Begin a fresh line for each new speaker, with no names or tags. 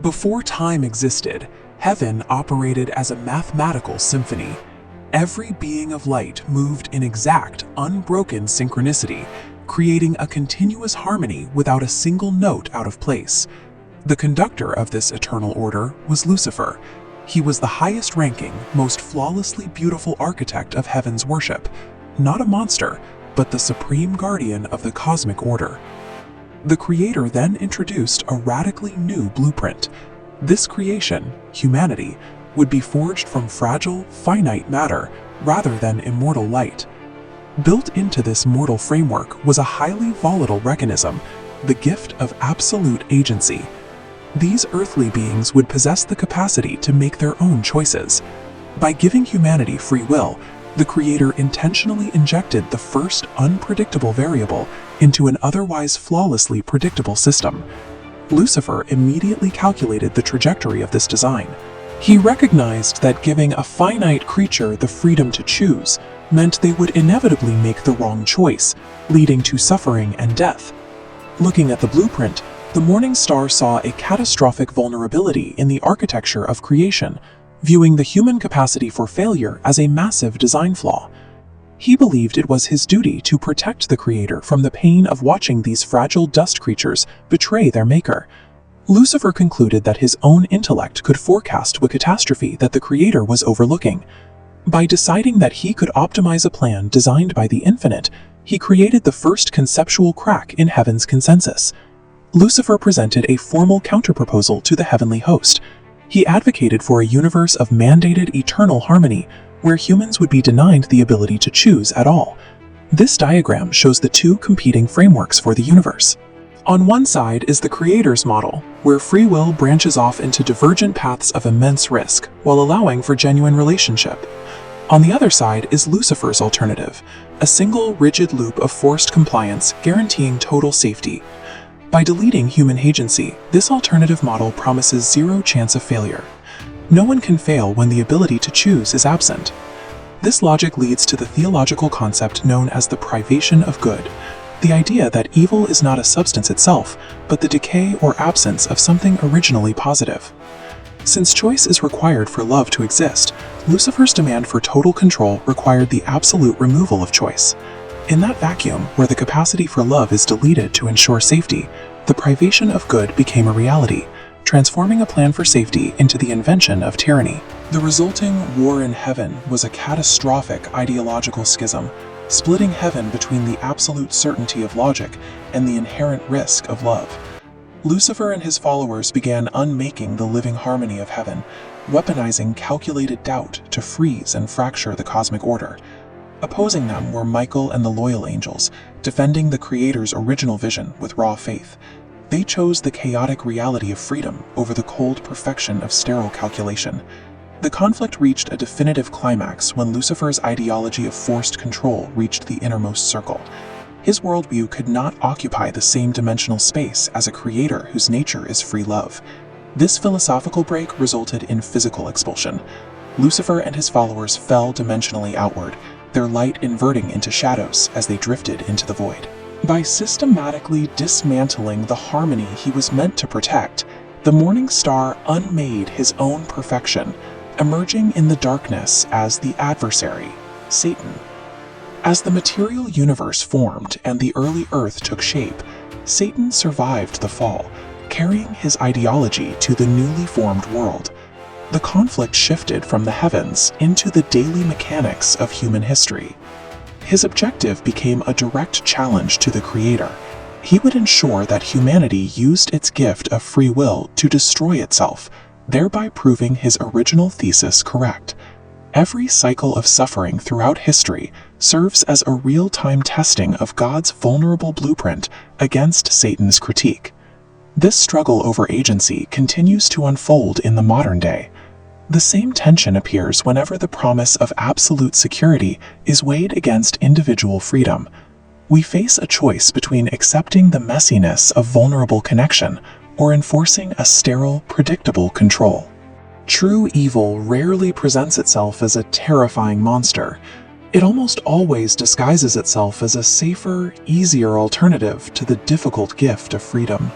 Before time existed, heaven operated as a mathematical symphony. Every being of light moved in exact, unbroken synchronicity, creating a continuous harmony without a single note out of place. The conductor of this eternal order was Lucifer. He was the highest-ranking, most flawlessly beautiful architect of heaven's worship, not a monster, but the supreme guardian of the cosmic order. The Creator then introduced a radically new blueprint. This creation, humanity, would be forged from fragile, finite matter rather than immortal light. Built into this mortal framework was a highly volatile mechanism, the gift of absolute agency. These earthly beings would possess the capacity to make their own choices. By giving humanity free will, the Creator intentionally injected the first unpredictable variable into an otherwise flawlessly predictable system. Lucifer immediately calculated the trajectory of this design. He recognized that giving a finite creature the freedom to choose meant they would inevitably make the wrong choice, leading to suffering and death. Looking at the blueprint, the morning star saw a catastrophic vulnerability in the architecture of creation, viewing the human capacity for failure as a massive design flaw. He believed it was his duty to protect the Creator from the pain of watching these fragile dust creatures betray their maker. Lucifer concluded that his own intellect could forecast the catastrophe that the Creator was overlooking. By deciding that he could optimize a plan designed by the infinite, he created the first conceptual crack in heaven's consensus. Lucifer presented a formal counterproposal to the heavenly host. He advocated for a universe of mandated eternal harmony, where humans would be denied the ability to choose at all. This diagram shows the two competing frameworks for the universe. On one side is the Creator's model, where free will branches off into divergent paths of immense risk, while allowing for genuine relationship. On the other side is Lucifer's alternative, a single rigid loop of forced compliance guaranteeing total safety. By deleting human agency, this alternative model promises zero chance of failure. No one can fail when the ability to choose is absent. This logic leads to the theological concept known as the privation of good, the idea that evil is not a substance itself, but the decay or absence of something originally positive. Since choice is required for love to exist, Lucifer's demand for total control required the absolute removal of choice. In that vacuum, where the capacity for love is deleted to ensure safety, the privation of good became a reality, transforming a plan for safety into the invention of tyranny. The resulting war in heaven was a catastrophic ideological schism, splitting heaven between the absolute certainty of logic and the inherent risk of love. Lucifer and his followers began unmaking the living harmony of heaven, weaponizing calculated doubt to freeze and fracture the cosmic order. Opposing them were Michael and the loyal angels, defending the Creator's original vision with raw faith. They chose the chaotic reality of freedom over the cold perfection of sterile calculation. The conflict reached a definitive climax when Lucifer's ideology of forced control reached the innermost circle. His worldview could not occupy the same dimensional space as a Creator whose nature is free love. This philosophical break resulted in physical expulsion. Lucifer and his followers fell dimensionally outward, their light inverting into shadows as they drifted into the void. By systematically dismantling the harmony he was meant to protect, the morning star unmade his own perfection, emerging in the darkness as the Adversary, Satan. As the material universe formed and the early Earth took shape, Satan survived the fall, carrying his ideology to the newly formed world. The conflict shifted from the heavens into the daily mechanics of human history. His objective became a direct challenge to the Creator. He would ensure that humanity used its gift of free will to destroy itself, thereby proving his original thesis correct. Every cycle of suffering throughout history serves as a real-time testing of God's vulnerable blueprint against Satan's critique. This struggle over agency continues to unfold in the modern day. The same tension appears whenever the promise of absolute security is weighed against individual freedom. We face a choice between accepting the messiness of vulnerable connection or enforcing a sterile, predictable control. True evil rarely presents itself as a terrifying monster. It almost always disguises itself as a safer, easier alternative to the difficult gift of freedom.